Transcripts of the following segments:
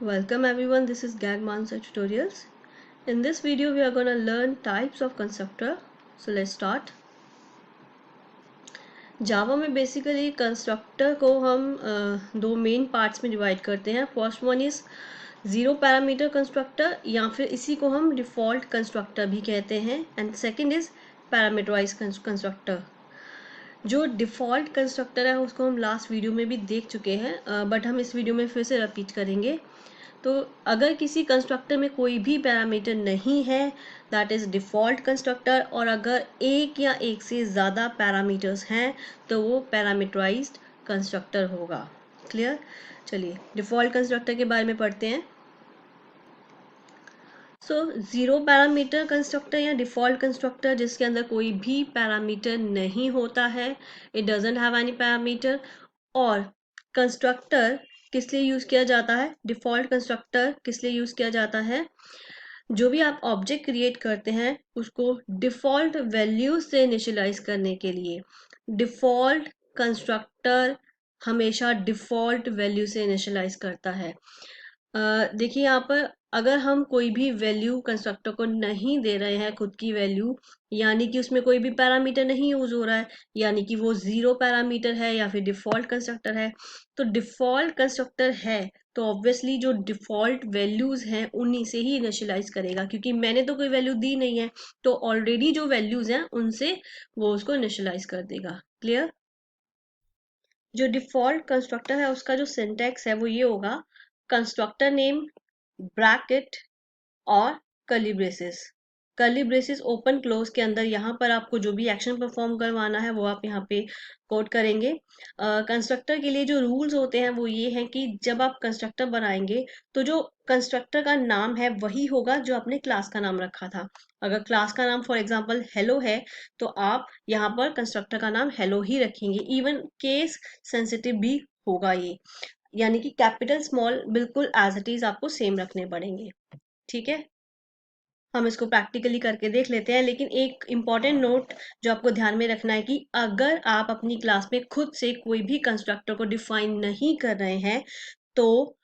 Welcome everyone, this is Gag Mansa Tutorials. In this video we are going to learn types of constructor. So let's start. जावा में basically constructor को हम दो main parts में divide करते हैं. First one is zero parameter constructor या फिर इसी को हम डिफ़ॉल्ट कंस्ट्रक्टर भी कहते हैं. And second is parameterize constructor. जो डिफ़ॉल्ट कंस्ट्रक्टर है उसको हम लास्ट वीडियो में भी देख चुके हैं, बट हम इस वीडियो में फिर से रिपीट करेंगे. तो अगर किसी कंस्ट्रक्टर में कोई भी पैरामीटर नहीं है दैट इज़ डिफ़ॉल्ट कंस्ट्रक्टर, और अगर एक या एक से ज़्यादा पैरामीटर्स हैं तो वो पैरामीटराइज्ड कंस्ट्रक्टर होगा. क्लियर? चलिए डिफ़ॉल्ट कंस्ट्रक्टर के बारे में पढ़ते हैं. सो ज़ीरो पैरामीटर कंस्ट्रक्टर या डिफ़ॉल्ट कंस्ट्रक्टर जिसके अंदर कोई भी पैरामीटर नहीं होता है, it doesn't have any parameter. और कंस्ट्रक्टर किस लिए यूज़ किया जाता है, डिफ़ॉल्ट कंस्ट्रक्टर किस लिए यूज़ किया जाता है? जो भी आप ऑब्जेक्ट क्रिएट करते हैं उसको डिफ़ॉल्ट वैल्यू से इनिशियलाइज करने के लिए. डिफ़ॉल्ट कंस्ट्रक्टर हमेशा डिफ़ॉल्ट वैल्यू से इनिशियलाइज करता है. देखिए यहाँ पर अगर हम कोई भी वैल्यू कंस्ट्रक्टर को नहीं दे रहे हैं, खुद की वैल्यू, यानी कि उसमें कोई भी पैरामीटर नहीं यूज हो रहा है, यानी कि वो ज़ीरो पैरामीटर है या फिर डिफ़ॉल्ट कंस्ट्रक्टर है. तो डिफ़ॉल्ट कंस्ट्रक्टर है तो ऑब्वियसली जो डिफ़ॉल्ट वैल्यूज हैं उन्हीं से ही इनिशियलाइज करेगा, क्योंकि मैंने तो कोई वैल्यू दी नहीं है, तो ऑलरेडी जो वैल्यूज हैं उनसे वो उसको इनिशियलाइज कर देगा. क्लियर? जो डिफ़ॉल्ट कंस्ट्रक्टर है उसका जो सिंटैक्स है वो ये होगा: कंस्ट्रक्टर नेम, ब्रैकेट और curly braces. Curly braces open close के अंदर यहाँ पर आपको जो भी एक्शन परफॉर्म करवाना है वो आप यहाँ पे कोड करेंगे. कंस्ट्रक्टर के लिए जो रूल्स होते हैं वो ये हैं कि जब आप कंस्ट्रक्टर बनाएंगे तो जो कंस्ट्रक्टर का नाम है वही होगा जो आपने क्लास का नाम रखा था. अगर क्लास का नाम फॉर एग्जांपल हेलो है तो आप यहाँ पर कंस्ट्रक्टर का नाम हेलो ही रखेंगे. इवन केस सेंसिटिव भी होगा ये, यानी कि कैपिटल स्मॉल बिल्कुल एज इट इज आपको सेम रखने पड़ेंगे. ठीक है, हम इसको प्रैक्टिकली करके देख लेते हैं. लेकिन एक इम्पॉर्टेंट नोट जो आपको ध्यान में रखना है कि अगर आप अपनी क्लास में खुद से कोई भी कंस्ट्रक्टर को डिफाइन नहीं कर रहे हैं तो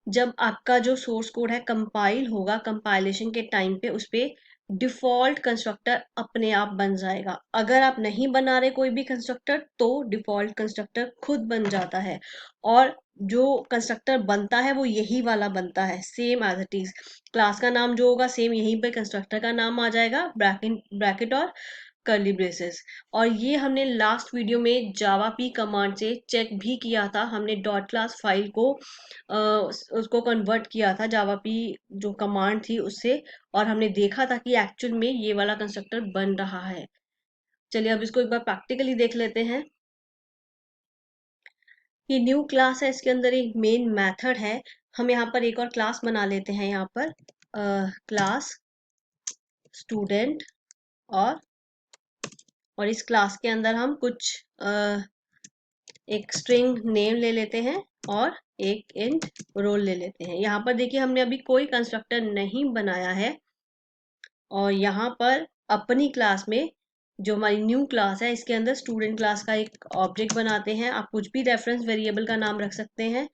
जब आपका जो सोर्स कोड है कंपाइल होगा, कंपाइलेशन के टाइम पे उस पे डिफॉल्ट कंस्ट्रक्टर अपने आप बन जाएगा. अगर आप नहीं बना रहे कोई भी कंस्ट्रक्टर तो डिफॉल्ट कंस्ट्रक्टर खुद बन जाता है, और जो कंस्ट्रक्टर बनता है वो यही वाला बनता है, same as it is. Class का नाम जो होगा सेम यहीं पे कंस्ट्रक्टर का नाम आ जाएगा, ब्रैकेट ब्रैकेट और कर्ली ब्रेसेस. और ये हमने लास्ट वीडियो में जावा पी कमांड से चेक भी किया था. हमने डॉट क्लास फाइल को उसको कन्वर्ट किया था जावा पी जो कमांड थी उससे, और हमने देखा था कि एक्चुअल में ये वाला कंस्ट्रक्टर बन रहा है. चलिए अब इसको एक बार प्रैक्टिकली देख लेते हैं. ये न्यू क्लास है, इसके अंदर एक मेन मेथड है. हम यहाँ पर एक और क्लास बना लेते हैं, यहाँ पर क्लास स्टूडेंट, और इस क्लास के अंदर हम कुछ एक स्ट्रिंग नेम ले लेते हैं और एक इंट रोल ले लेते हैं. यहाँ पर देखिए हमने अभी कोई कंस्ट्रक्टर नहीं बनाया है, और यहाँ पर अपनी क्लास में जो हमारी न्यू क्लास है इसके अंदर स्टूडेंट क्लास का एक ऑब्जेक्ट बनाते हैं. आप कुछ भी रेफरेंस वेरिएबल का नाम रख सकते हैं.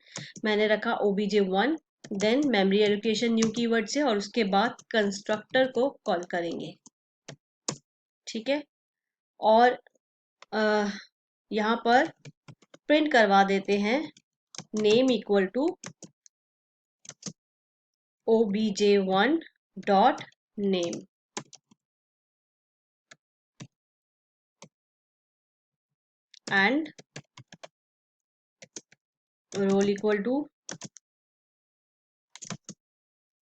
मैंने रखा obj1, then memory allocation new keyword से, और उसके बाद कंस्ट्रक्टर को कॉल करेंगे. ठीक है, और यहाँ पर प्रिंट करवा देते हैं name equal to obj1 dot name, and roll equal to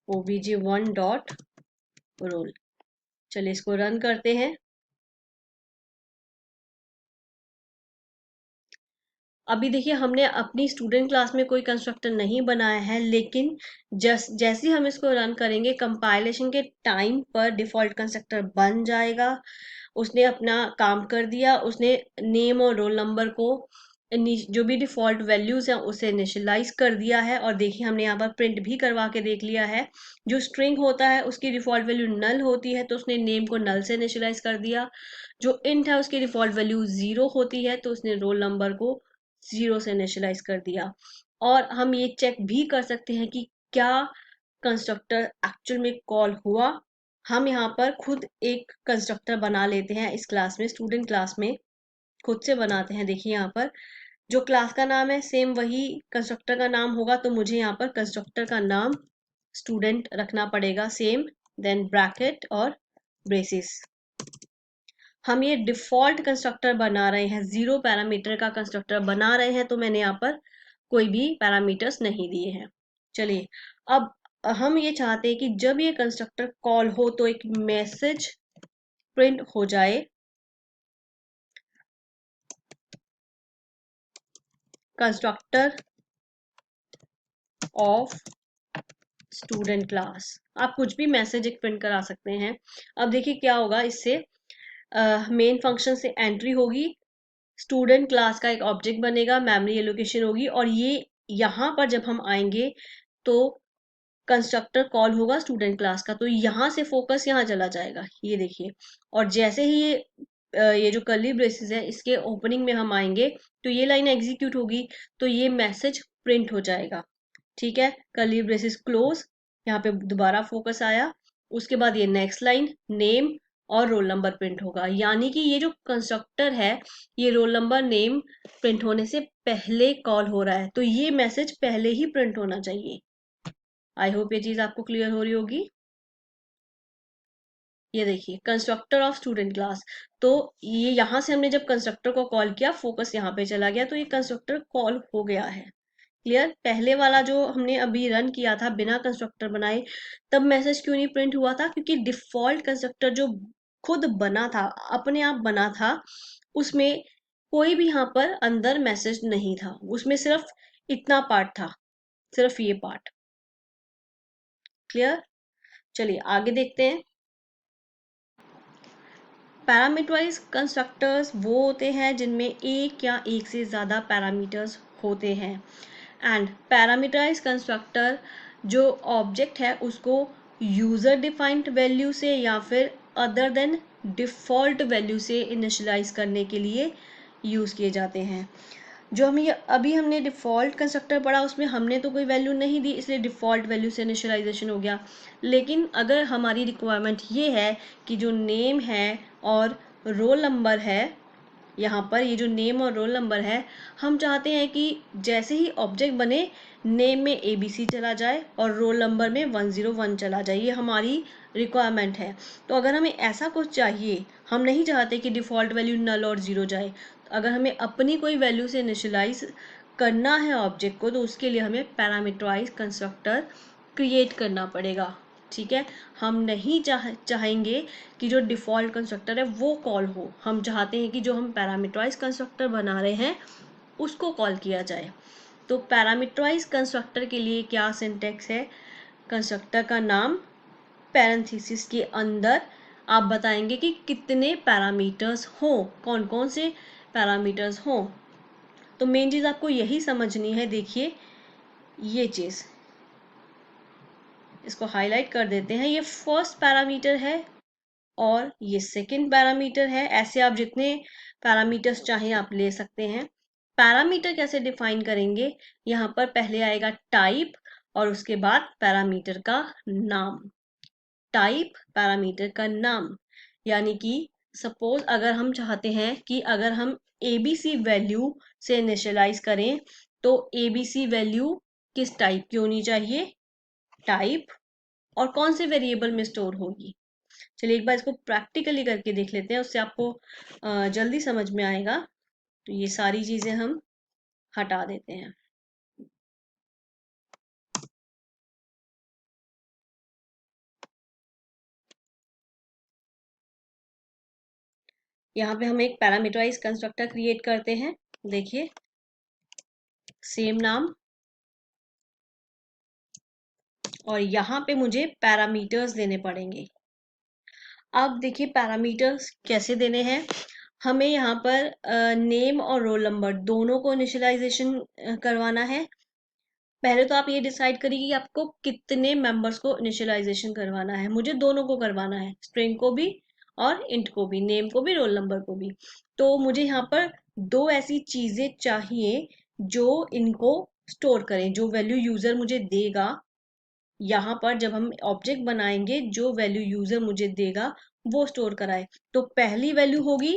obj1 dot roll. चलिए इसको रन करते हैं. अभी देखिए हमने अपनी स्टूडेंट क्लास में कोई कंस्ट्रक्टर नहीं बनाया है, लेकिन जैसे हम इसको रन करेंगे कंपाइलेशन के टाइम पर डिफॉल्ट कंस्ट्रक्टर बन जाएगा. उसने अपना काम कर दिया, उसने नेम और रोल नंबर को जो भी डिफॉल्ट वैल्यूज हैं उसे इनिशियलाइज कर दिया है. और देखिए हमने यहाँ पर प्रिंट भी करवा के देख लिया है. जो स्ट्रिंग होता है उसकी डिफॉल्ट वैल्यू नल होती है तो उसने नेम को नल से इनिशियलाइज कर दिया. जो इंट है उसकी डिफॉल्ट वैल्यू जीरो होती है तो उसने रोल नंबर को जीरो से इनिशियलाइज कर दिया. और हम ये चेक भी कर सकते हैं कि क्या कंस्ट्रक्टर एक्चुअल में कॉल हुआ। हम यहाँ पर खुद एक कंस्ट्रक्टर बना लेते हैं इस क्लास में, स्टूडेंट क्लास में खुद से बनाते हैं। देखिए यहाँ पर जो क्लास का नाम है सेम वही कंस्ट्रक्टर का नाम होगा, तो मुझे यहाँ पर कंस्ट्रक्टर का नाम स्टूडेंट रखना पड़ेगा सेम, देन ब्रैकेट और ब्रेसिस। हम ये डिफॉल्ट कंस्ट्रक्टर बना रहे हैं, 0 पैरामीटर का कंस्ट्रक्टर बना रहे हैं, तो मैंने यहाँ पर कोई भी पैरामीटर्स नहीं दिए हैं। चलिए अब हम ये चाहते हैं कि जब ये कंस्ट्रक्टर कॉल हो तो एक मैसेज प्रिंट हो जाए, कंस्ट्रक्टर ऑफ स्टूडेंट क्लास। आप कुछ भी मैसेज एक प्रिंट करा सकते हैं। अब देखिए क्या होगा, इससे मेन फंक्शन से एंट्री होगी, स्टूडेंट क्लास का एक ऑब्जेक्ट बनेगा, मेमोरी एलोकेशन होगी, और ये यहाँ पर जब हम आएंगे तो कंस्ट्रक्टर कॉल होगा स्टूडेंट क्लास का, तो यहाँ से फोकस यहाँ चला जाएगा, ये देखिए। और जैसे ही ये जो कर्ली ब्रेसेस है इसके ओपनिंग में हम आएंगे तो ये लाइन एग्जीक्यूट होगी, तो ये मैसेज प्रिंट हो जाएगा। ठीक है, कर्ली ब्रेसेस क्लोज, यहाँ पे दोबारा फोकस आया, उसके बाद ये नेक्स्ट लाइन नेम और रोल नंबर प्रिंट होगा, यानी कि ये जो कंस्ट्रक्टर है ये रोल नंबर नेम प्रिंट होने से पहले कॉल हो रहा है, तो ये मैसेज पहले ही प्रिंट होना चाहिए। आई होप ये चीज आपको क्लियर हो रही होगी। ये देखिए कंस्ट्रक्टर ऑफ स्टूडेंट क्लास, तो ये यहाँ से हमने जब कंस्ट्रक्टर को कॉल किया फोकस यहाँ पे चला गया, तो ये कंस्ट्रक्टर कॉल हो गया है। क्लियर। पहले वाला जो हमने अभी रन किया था बिना कंस्ट्रक्टर बनाए, तब मैसेज क्यों नहीं प्रिंट हुआ था, क्योंकि डिफॉल्ट कंस्ट्रक्टर जो खुद बना था, अपने आप बना था, उसमें कोई भी यहाँ पर अंदर मैसेज नहीं था, उसमें सिर्फ इतना पार्ट था, सिर्फ ये पार्ट। क्लियर। चलिए आगे देखते हैं। पैरामीटराइज कंस्ट्रक्टर्स वो होते हैं जिनमें एक या एक से ज़्यादा पैरामीटर्स होते हैं, एंड पैरामीटराइज कंस्ट्रक्टर जो ऑब्जेक्ट है उसको यूज़र डिफाइंड वैल्यू से या फिर अदर देन डिफ़ॉल्ट वैल्यू से इनिशियलाइज करने के लिए यूज़ किए जाते हैं। जो हमें अभी हमने डिफ़ॉल्ट कंस्ट्रक्टर पढ़ा उसमें हमने तो कोई वैल्यू नहीं दी, इसलिए डिफ़ॉल्ट वैल्यू से इनिशियलाइजेशन हो गया। लेकिन अगर हमारी रिक्वायरमेंट ये है कि जो नेम है और रोल नंबर है, यहाँ पर ये जो नेम और रोल नंबर है, हम चाहते हैं कि जैसे ही ऑब्जेक्ट बने नेम में ABC चला जाए और रोल नंबर में 101 चला जाए, ये हमारी रिक्वायरमेंट है। तो अगर हमें ऐसा कुछ चाहिए, हम नहीं चाहते कि डिफ़ॉल्ट वैल्यू नल और ज़ीरो जाए, अगर हमें अपनी कोई वैल्यू से इनिशियलाइज करना है ऑब्जेक्ट को, तो उसके लिए हमें पैरामीटराइज कंस्ट्रक्टर क्रिएट करना पड़ेगा। ठीक है, हम नहीं चाहेंगे कि जो डिफ़ॉल्ट कंस्ट्रक्टर है वो कॉल हो, हम चाहते हैं कि जो हम पैरामीटराइज कंस्ट्रक्टर बना रहे हैं उसको कॉल किया जाए। तो पैरामीटराइज कंस्ट्रक्टर के लिए क्या सिंटैक्स है, कंस्ट्रक्टर का नाम, पैरेंथेसिस के अंदर आप बताएंगे कि कितने पैरामीटर्स हों, कौन कौन से पैरामीटर्स हों। तो मेन चीज़ आपको यही समझनी है। देखिए ये चीज़, इसको हाईलाइट कर देते हैं, ये फर्स्ट पैरामीटर है और ये सेकंड पैरामीटर है। ऐसे आप जितने पैरामीटर्स चाहें आप ले सकते हैं। पैरामीटर कैसे डिफाइन करेंगे, यहाँ पर पहले आएगा टाइप और उसके बाद पैरामीटर का नाम। टाइप पैरामीटर का नाम, यानी कि सपोज अगर हम चाहते हैं कि अगर हम ABC वैल्यू से इनिशियलाइज करें तो ABC वैल्यू किस टाइप की होनी चाहिए, टाइप, और कौन से वेरिएबल में स्टोर होगी। चलिए एक बार इसको प्रैक्टिकली करके देख लेते हैं, उससे आपको जल्दी समझ में आएगा। तो ये सारी चीजें हम हटा देते हैं। यहाँ पे हम एक पैरामीटराइज कंस्ट्रक्टर क्रिएट करते हैं। देखिए सेम नाम, और यहाँ पे मुझे पैरामीटर्स देने पड़ेंगे। अब देखिए पैरामीटर्स कैसे देने हैं, हमें यहाँ पर नेम और रोल नंबर दोनों को इनिशियलाइजेशन करवाना है। पहले तो आप ये डिसाइड करिए कि आपको कितने मेंबर्स को इनिशियलाइजेशन करवाना है। मुझे दोनों को करवाना है, स्ट्रिंग को भी और इंट को भी, नेम को भी रोल नंबर को भी। तो मुझे यहाँ पर दो ऐसी चीजें चाहिए जो इनको स्टोर करें, जो वैल्यू यूजर मुझे देगा यहाँ पर जब हम ऑब्जेक्ट बनाएंगे जो वैल्यू यूजर मुझे देगा वो स्टोर कराए। तो पहली वैल्यू होगी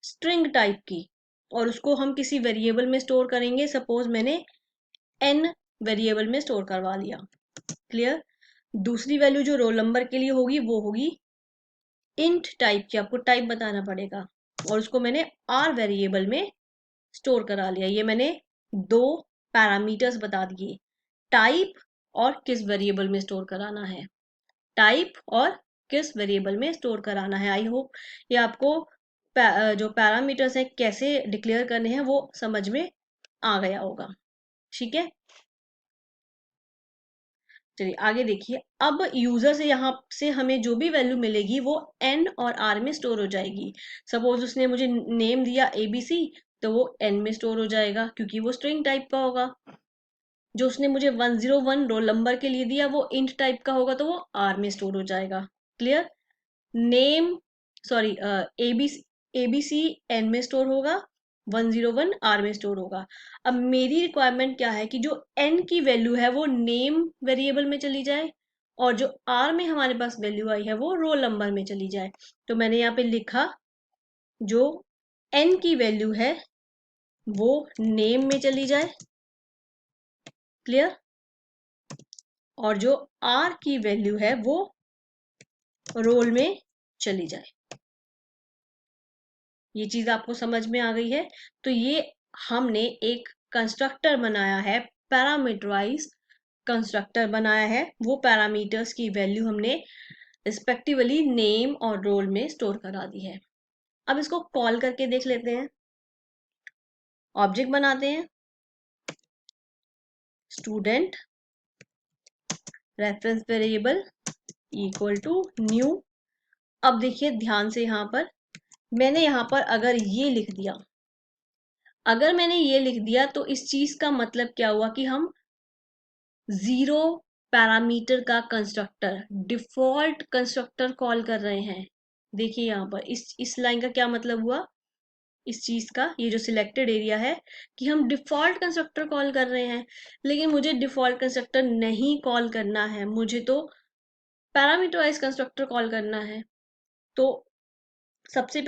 स्ट्रिंग टाइप की और उसको हम किसी वेरिएबल में स्टोर करेंगे। सपोज मैंने n वेरिएबल में स्टोर करवा लिया। क्लियर। दूसरी वैल्यू जो रोल नंबर के लिए होगी वो होगी इंट टाइप की, आपको टाइप बताना पड़ेगा, और उसको मैंने r वेरिएबल में स्टोर करा लिया। ये मैंने दो पैरामीटर्स बता दिए, टाइप और किस वेरिएबल में स्टोर कराना है, टाइप और किस वेरिएबल में स्टोर कराना है। आई होप ये आपको जो पैरामीटर्स हैं कैसे डिक्लेयर करने हैं वो समझ में आ गया होगा। ठीक है, चलिए आगे देखिए। अब यूजर से यहाँ से हमें जो भी वैल्यू मिलेगी वो एन और आर में स्टोर हो जाएगी। सपोज उसने मुझे नेम दिया एबीसी, तो वो एन में स्टोर हो जाएगा क्योंकि वो स्ट्रिंग टाइप का होगा। जो उसने मुझे 101 रोल नंबर के लिए दिया वो इंट टाइप का होगा तो वो आर में स्टोर हो जाएगा। Clear. Name sorry ABC ABC n में स्टोर होगा, 101 आर में स्टोर होगा। अब मेरी रिक्वायरमेंट क्या है कि जो एन की वैल्यू है वो नेम वेरिएबल में चली जाए और जो आर में हमारे पास वैल्यू आई है वो रोल नंबर में चली जाए। तो मैंने यहाँ पे लिखा जो एन की वैल्यू है वो नेम में चली जाए। क्लियर। और जो आर की वैल्यू है वो रोल में चली जाए। ये चीज आपको समझ में आ गई है। तो ये हमने एक कंस्ट्रक्टर बनाया है, पैरामीटराइज कंस्ट्रक्टर बनाया है। वो पैरामीटर्स की वैल्यू हमने रिस्पेक्टिवली नेम और रोल में स्टोर करा दी है। अब इसको कॉल करके देख लेते हैं। ऑब्जेक्ट बनाते हैं, student reference variable equal to new. अब देखिए ध्यान से, यहाँ पर अगर ये लिख दिया, अगर मैंने ये लिख दिया तो इस चीज का मतलब क्या हुआ कि हम जीरो पैरामीटर का कंस्ट्रक्टर, डिफॉल्ट कंस्ट्रक्टर कॉल कर रहे हैं। देखिए यहाँ पर इस लाइन का क्या मतलब हुआ, इस चीज का, ये जो सिलेक्टेड एरिया है कि हम डिफॉल्ट कंस्ट्रक्टर कॉल कर रहे हैं। लेकिन मुझे डिफॉल्ट कंस्ट्रक्टर नहीं कॉल करना है, मुझे तो पैरामीटराइज कंस्ट्रक्टर कॉल करना है। तो सबसे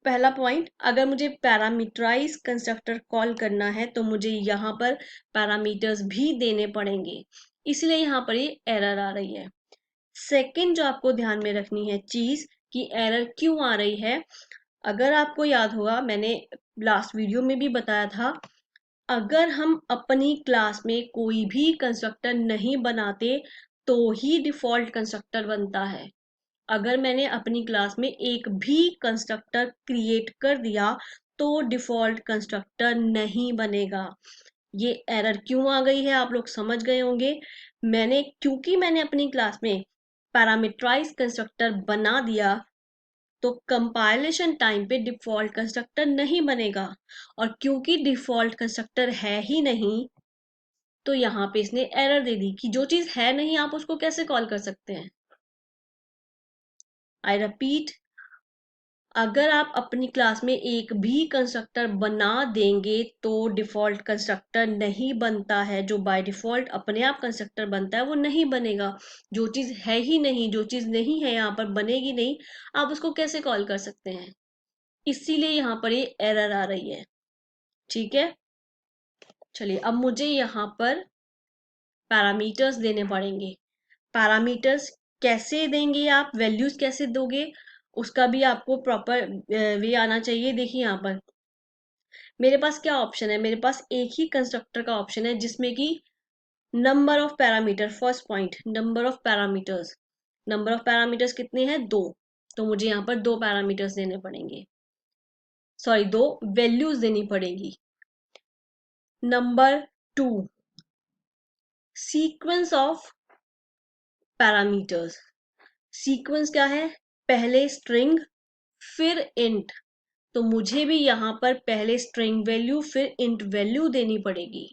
पहला पॉइंट, अगर मुझे पैरामीटराइज कंस्ट्रक्टर कॉल करना है तो मुझे यहाँ पर पैरामीटर्स भी देने पड़ेंगे, इसलिए यहाँ पर ये एरर आ रही है। सेकंड जो आपको ध्यान में रखनी है चीज कि एरर क्यों आ रही है, अगर आपको याद होगा मैंने लास्ट वीडियो में भी बताया था, अगर हम अपनी क्लास में कोई भी कंस्ट्रक्टर नहीं बनाते तो ही डिफॉल्ट कंस्ट्रक्टर बनता है। अगर मैंने अपनी क्लास में एक भी कंस्ट्रक्टर क्रिएट कर दिया तो डिफॉल्ट कंस्ट्रक्टर नहीं बनेगा। ये एरर क्यों आ गई है आप लोग समझ गए होंगे। क्योंकि मैंने अपनी क्लास में पैरामीटराइज कंस्ट्रक्टर बना दिया तो कंपाइलेशन टाइम पे डिफॉल्ट कंस्ट्रक्टर नहीं बनेगा, और क्योंकि डिफॉल्ट कंस्ट्रक्टर है ही नहीं तो यहाँ पे इसने एरर दे दी कि जो चीज है नहीं आप उसको कैसे कॉल कर सकते हैं। आई रिपीट, अगर आप अपनी क्लास में एक भी कंस्ट्रक्टर बना देंगे तो डिफॉल्ट कंस्ट्रक्टर नहीं बनता है। जो बाय डिफॉल्ट अपने आप कंस्ट्रक्टर बनता है वो नहीं बनेगा। जो चीज है ही नहीं, जो चीज नहीं है यहाँ पर बनेगी नहीं, आप उसको कैसे कॉल कर सकते हैं। इसीलिए यहाँ पर ये एरर आ रही है। ठीक है, चलिए अब मुझे यहाँ पर पैरामीटर्स देने पड़ेंगे। पैरामीटर्स कैसे देंगे, आप वैल्यूज कैसे दोगे, उसका भी आपको प्रॉपर वे आना चाहिए। देखिए यहाँ पर मेरे पास क्या ऑप्शन है, मेरे पास एक ही कंस्ट्रक्टर का ऑप्शन है जिसमें कि number of parameter, first point number of parameters, number of parameters कितने हैं, दो। तो मुझे यहाँ पर दो पैरामीटर्स देने पड़ेंगे, सॉरी दो वैल्यूज देनी पड़ेगी। Number two, sequence of parameters. Sequence क्या है, पहले स्ट्रिंग फिर इंट। तो मुझे भी यहाँ पर पहले स्ट्रिंग वैल्यू फिर इंट वैल्यू देनी पड़ेगी।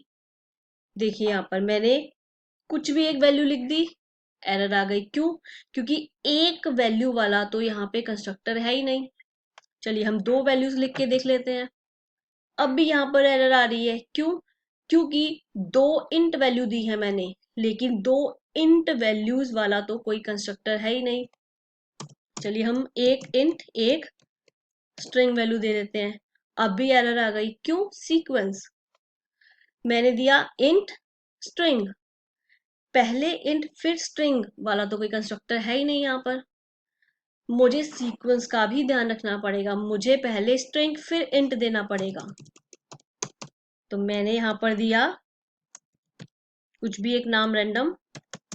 देखिए यहाँ पर मैंने कुछ भी एक वैल्यू लिख दी, एरर आ गई। क्यों, क्योंकि एक वैल्यू वाला तो यहाँ पे कंस्ट्रक्टर है ही नहीं। चलिए हम दो वैल्यूज लिख के देख लेते हैं। अब भी यहाँ पर एरर आ रही है। क्यों, क्योंकि दो इंट वैल्यू दी है मैंने लेकिन दो इंट वैल्यूज वाला तो कोई कंस्ट्रक्टर है ही नहीं। चलिए हम एक इंट एक स्ट्रिंग वैल्यू दे देते हैं। अब भी एरर आ गई, क्यों? सीक्वेंस, मैंने दिया इंट स्ट्रिंग, पहले इंट फिर स्ट्रिंग वाला तो कोई कंस्ट्रक्टर है ही नहीं यहाँ पर। मुझे सीक्वेंस का भी ध्यान रखना पड़ेगा, मुझे पहले स्ट्रिंग फिर इंट देना पड़ेगा। तो मैंने यहां पर दिया कुछ भी एक नाम रैंडम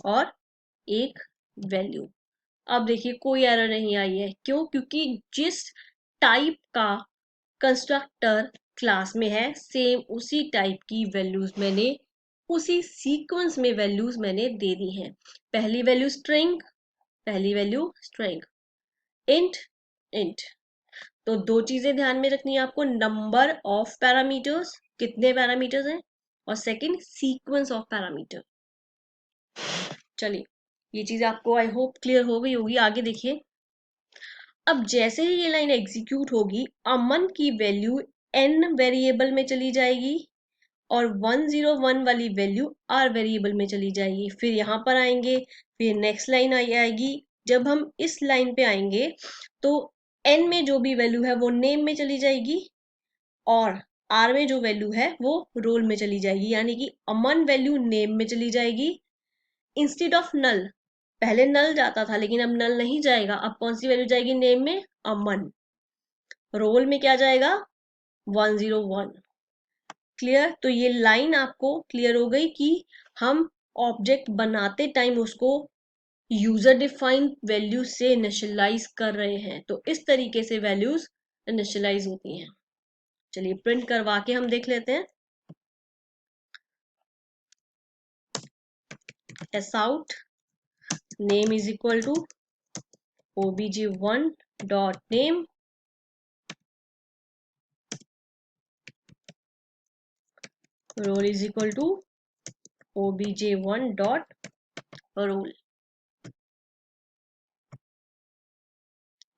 और एक वैल्यू। अब देखिए कोई एरर नहीं आई है, क्यों? क्योंकि जिस टाइप का कंस्ट्रक्टर क्लास में है सेम उसी टाइप की वैल्यूज मैंने उसी सीक्वेंस में वैल्यूज मैंने दे दी हैं। पहली वैल्यू स्ट्रिंग, पहली वैल्यू स्ट्रिंग, इंट इंट। तो दो चीजें ध्यान में रखनी है आपको, नंबर ऑफ पैरामीटर्स, कितने पैरामीटर्स हैं, और सेकंड सीक्वेंस ऑफ पैरामीटर। चलिए ये चीज आपको आई होप क्लियर हो गई होगी। आगे देखिए, अब जैसे ही ये लाइन एग्जीक्यूट होगी अमन की वैल्यू n वेरिएबल में चली जाएगी और 101 वाली वैल्यू r वेरिएबल में चली जाएगी। फिर यहाँ पर आएंगे, फिर नेक्स्ट लाइन आएगी। जब हम इस लाइन पे आएंगे तो n में जो भी वैल्यू है वो नेम में चली जाएगी और r में जो वैल्यू है वो रोल में चली जाएगी, यानी कि अमन वैल्यू नेम में चली जाएगी इंस्टेड ऑफ नल। पहले नल जाता था लेकिन अब नल नहीं जाएगा, अब कौन सी वैल्यू जाएगी नेम में? अमन। रोल में क्या जाएगा? 101। क्लियर? तो ये लाइन आपको क्लियर हो गई कि हम ऑब्जेक्ट बनाते टाइम उसको यूजर डिफाइंड वैल्यू से इनिशियलाइज कर रहे हैं। तो इस तरीके से वैल्यूज इनिशियलाइज होती हैं। चलिए प्रिंट करवा के हम देख लेते हैं। S out name is equal to obj1 dot name roll is equal to obj1 dot roll.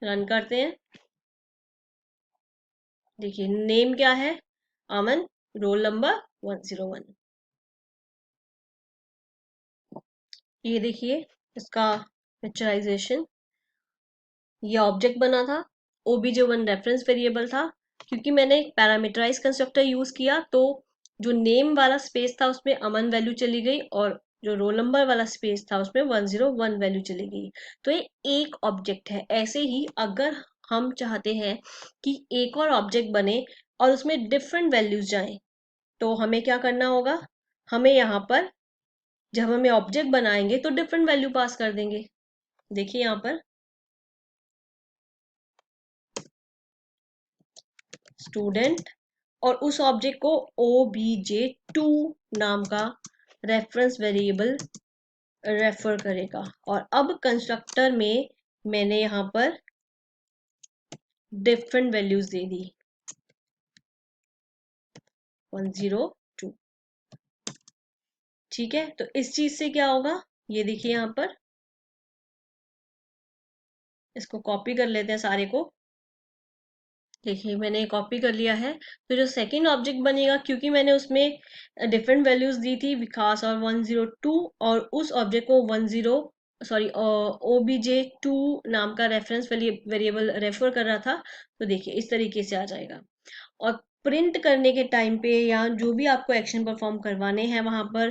Run करते हैं। देखिए नेम क्या है? Aman, roll number 101। ये देखिए इसका पिक्चराइजेशन, ये ऑब्जेक्ट बना था, obj1 रेफरेंस वेरिएबल था। क्योंकि मैंने एक पैरामीटराइज कंस्ट्रक्टर यूज किया तो जो नेम वाला स्पेस था उसमें अमन वैल्यू चली गई और जो रोल नंबर वाला स्पेस था उसमें 101 वैल्यू चली गई। तो ये एक ऑब्जेक्ट है। ऐसे ही अगर हम चाहते हैं कि एक और ऑब्जेक्ट बने और उसमें डिफरेंट वैल्यूज जाएं तो हमें क्या करना होगा? हमें यहाँ पर जब हमें ऑब्जेक्ट बनाएंगे तो डिफरेंट वैल्यू पास कर देंगे। देखिए यहाँ पर स्टूडेंट और उस ऑब्जेक्ट को obj2 नाम का रेफरेंस वेरिएबल रेफर करेगा। और अब कंस्ट्रक्टर में मैंने यहां पर डिफरेंट वैल्यूज दे दी 102। ठीक है, तो इस चीज से क्या होगा? ये देखिए यहां पर, इसको कॉपी कर लेते हैं सारे को। देखिए मैंने कॉपी कर लिया है। तो जो सेकंड ऑब्जेक्ट बनेगा, क्योंकि मैंने उसमें डिफरेंट वैल्यूज दी थी विकास और 102 और उस ऑब्जेक्ट को obj2 नाम का रेफरेंस वेरिएबल रेफर कर रहा था। तो देखिए इस तरीके से आ जाएगा। और प्रिंट करने के टाइम पे या जो भी आपको एक्शन परफॉर्म करवाने हैं वहां पर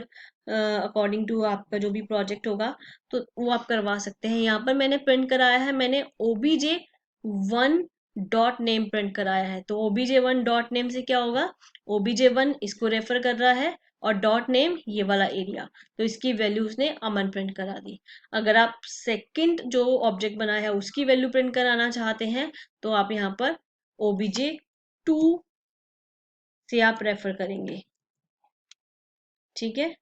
अकॉर्डिंग टू आपका जो भी प्रोजेक्ट होगा तो वो आप करवा सकते हैं। यहाँ पर मैंने प्रिंट कराया है, मैंने obj1 डॉट नेम प्रिंट कराया है। तो obj1 डॉट नेम से क्या होगा? obj1 इसको रेफर कर रहा है और डॉट नेम ये वाला एरिया, तो इसकी वैल्यू उसने अमन प्रिंट करा दी। अगर आप सेकंड जो ऑब्जेक्ट बना है उसकी वैल्यू प्रिंट कराना चाहते हैं तो आप यहाँ पर obj2 से आप रेफर करेंगे। ठीक है,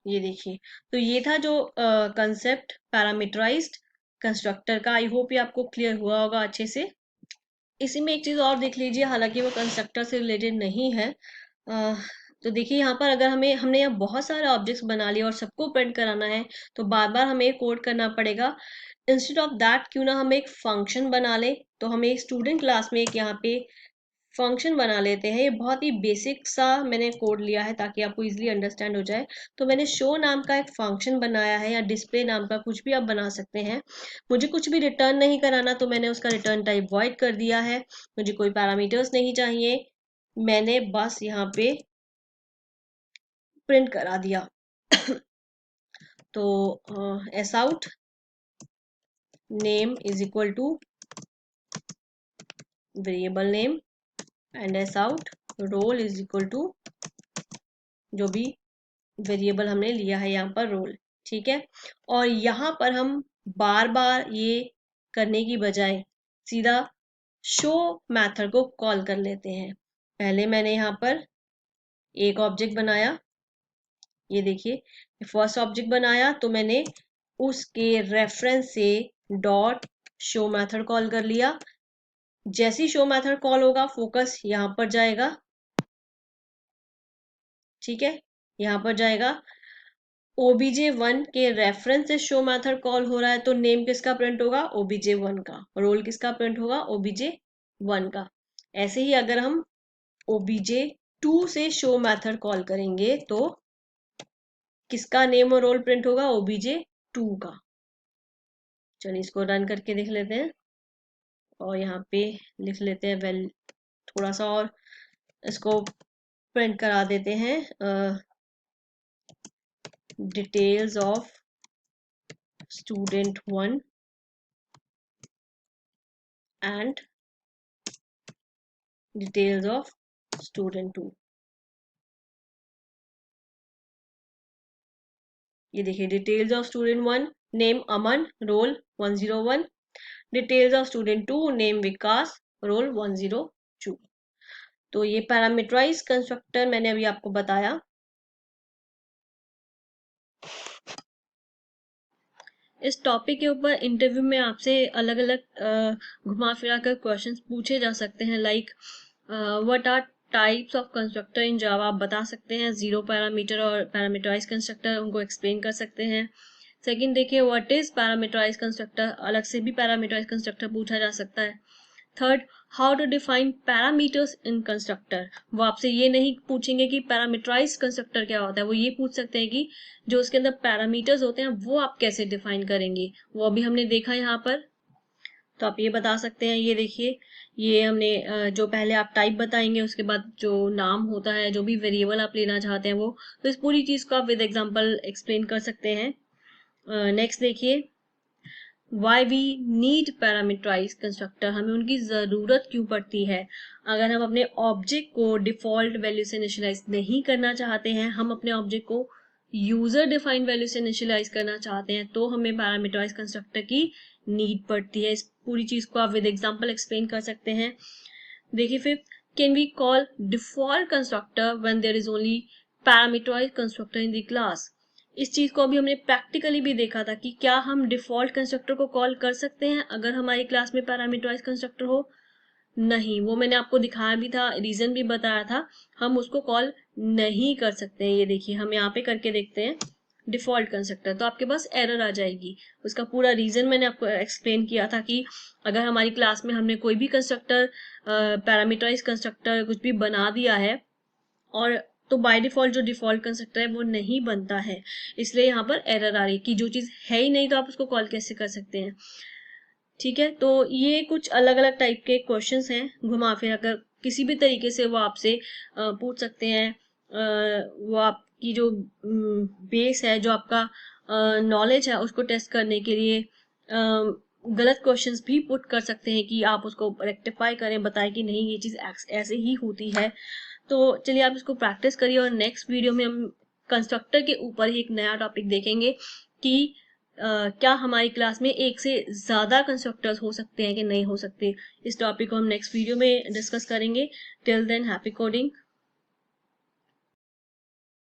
ये देखिए। तो ये था जो कंसेप्ट पैरामीटराइज्ड कंस्ट्रक्टर का। आई होप ये आपको क्लियर हुआ होगा अच्छे से। इसी में एक चीज और देख लीजिए, हालांकि वो कंस्ट्रक्टर से रिलेटेड नहीं है। अ, तो देखिए यहाँ पर अगर हमने यहाँ बहुत सारे ऑब्जेक्ट्स बना लिए और सबको प्रिंट कराना है तो बार बार हमें कोड करना पड़ेगा। इंस्टेड ऑफ दैट क्यों ना हम एक फंक्शन बना लें। तो हमें स्टूडेंट क्लास में एक यहाँ पे फंक्शन बना लेते हैं। ये बहुत ही बेसिक सा मैंने कोड लिया है ताकि आपको इजीली अंडरस्टैंड हो जाए। तो मैंने शो नाम का एक फंक्शन बनाया है, या डिस्प्ले नाम का कुछ भी आप बना सकते हैं। मुझे कुछ भी रिटर्न नहीं कराना, तो मैंने उसका रिटर्न टाइप वॉइड कर दिया है। मुझे कोई पैरामीटर्स नहीं चाहिए, मैंने बस यहाँ पे प्रिंट करा दिया। तो S out name is equal to variable name and S out roll is equal to जो भी वेरिएबल हमने लिया है यहाँ पर रोल। ठीक है, और यहाँ पर हम बार बार ये करने की बजाय सीधा शो मेथड को कॉल कर लेते हैं। पहले मैंने यहाँ पर एक ऑब्जेक्ट बनाया, ये देखिए फर्स्ट ऑब्जेक्ट बनाया, तो मैंने उसके रेफरेंस से डॉट शो मेथड कॉल कर लिया। जैसी शो मेथड कॉल होगा फोकस यहाँ पर जाएगा। ठीक है, यहाँ पर जाएगा। obj1 के रेफरेंस से शो मेथड कॉल हो रहा है, तो नेम किसका प्रिंट होगा, obj1 का। रोल किसका प्रिंट होगा, obj1 का। ऐसे ही अगर हम obj2 से शो मेथड कॉल करेंगे तो किसका नेम और रोल प्रिंट होगा, obj2 का। चलिए इसको रन करके देख लेते हैं, और यहाँ पे लिख लेते हैं वेल, थोड़ा सा और इसको प्रिंट करा देते हैं, details of student1 and details of student2। ये देखिए details of student1 name Aman roll 101, details of student2 name Vikas roll 102। तो ये पैरामीटराइज कंस्ट्रक्टर मैंने अभी आपको बताया। इस टॉपिक के ऊपर इंटरव्यू में आपसे अलग अलग घुमा फिरा कर क्वेश्चंस पूछे जा सकते हैं, like what are types of constructor in Java, आप बता सकते हैं। जीरो पैरामीटर और पैरामीटराइज कंस्ट्रक्टर उनको एक्सप्लेन कर सकते हैं। सेकंड देखिए व्हाट इज पैरामीटराइज कंस्ट्रक्टर, अलग से भी पैरामीटराइज कंस्ट्रक्टर पूछा जा सकता है। Third, how to define parameters in constructor, वो आपसे ये नहीं पूछेंगे कि पैरामीटराइज कंस्ट्रक्टर क्या होता है, वो ये पूछ सकते हैं कि जो उसके अंदर पैरामीटर्स होते हैं वो आप कैसे डिफाइन करेंगे, वो अभी हमने देखा यहाँ पर। तो आप ये बता सकते हैं, ये देखिए ये हमने जो पहले आप टाइप बताएंगे, उसके बाद जो नाम होता है, जो भी वेरिएबल आप लेना चाहते हैं वो, तो इस पूरी चीज को आप विद एग्जांपल एक्सप्लेन कर सकते हैं। नेक्स्ट देखिए why we need parameterize constructor, हमें उनकी जरूरत क्यों पड़ती है। अगर हम अपने ऑब्जेक्ट को डिफॉल्ट वैल्यू से इनिशियलाइज नहीं करना चाहते हैं, हम अपने ऑब्जेक्ट को यूजर डिफाइंड वैल्यू से इनिशियलाइज करना चाहते हैं, तो हमें पैरामीटराइज कंस्ट्रक्टर की नीड पड़ती है। इस पूरी चीज को आप विद एग्जांपल एक्सप्लेन कर सकते हैं। देखिए फिर, can we call default constructor when there is only parameterize constructor in the class. इस चीज को अभी हमने प्रैक्टिकली भी देखा था कि क्या हम डिफॉल्ट कंस्ट्रक्टर को कॉल कर सकते हैं अगर हमारी क्लास में पैरामीटराइज कंस्ट्रक्टर हो। नहीं, वो मैंने आपको दिखाया भी था, रीजन भी बताया था, हम उसको कॉल नहीं कर सकते हैं। ये देखिए हम यहाँ पे करके देखते हैं डिफॉल्ट कंस्ट्रक्टर, तो आपके पास एरर आ जाएगी। उसका पूरा रीजन मैंने आपको एक्सप्लेन किया था कि अगर हमारी क्लास में हमने कोई भी कंस्ट्रक्टर पैरामीटराइज कंस्ट्रक्टर कुछ भी बना दिया है, और तो बाय डिफॉल्ट जो डिफॉल्ट कंस्ट्रक्टर है वो नहीं बनता है, इसलिए यहाँ पर एरर आ रही है कि जो चीज है ही नहीं तो आप उसको कॉल कैसे कर सकते हैं। ठीक है, तो ये कुछ अलग अलग टाइप के क्वेश्चंस हैं, घुमा फिरा कर किसी भी तरीके से वो आपसे पूछ सकते हैं। वो आपकी जो बेस है, जो आपका नॉलेज है, उसको टेस्ट करने के लिए गलत क्वेश्चंस भी पुट कर सकते हैं कि आप उसको रेक्टिफाई करें, बताएं कि नहीं ये चीज ऐसे ही होती है। तो चलिए आप इसको प्रैक्टिस करिए, और नेक्स्ट वीडियो में हम कंस्ट्रक्टर के ऊपर ही एक नया टॉपिक देखेंगे कि क्या हमारी क्लास में एक से ज्यादा कंस्ट्रक्टर्स हो सकते हैं कि नहीं हो सकते। इस टॉपिक को हम नेक्स्ट वीडियो में डिस्कस करेंगे। Till than happy coding.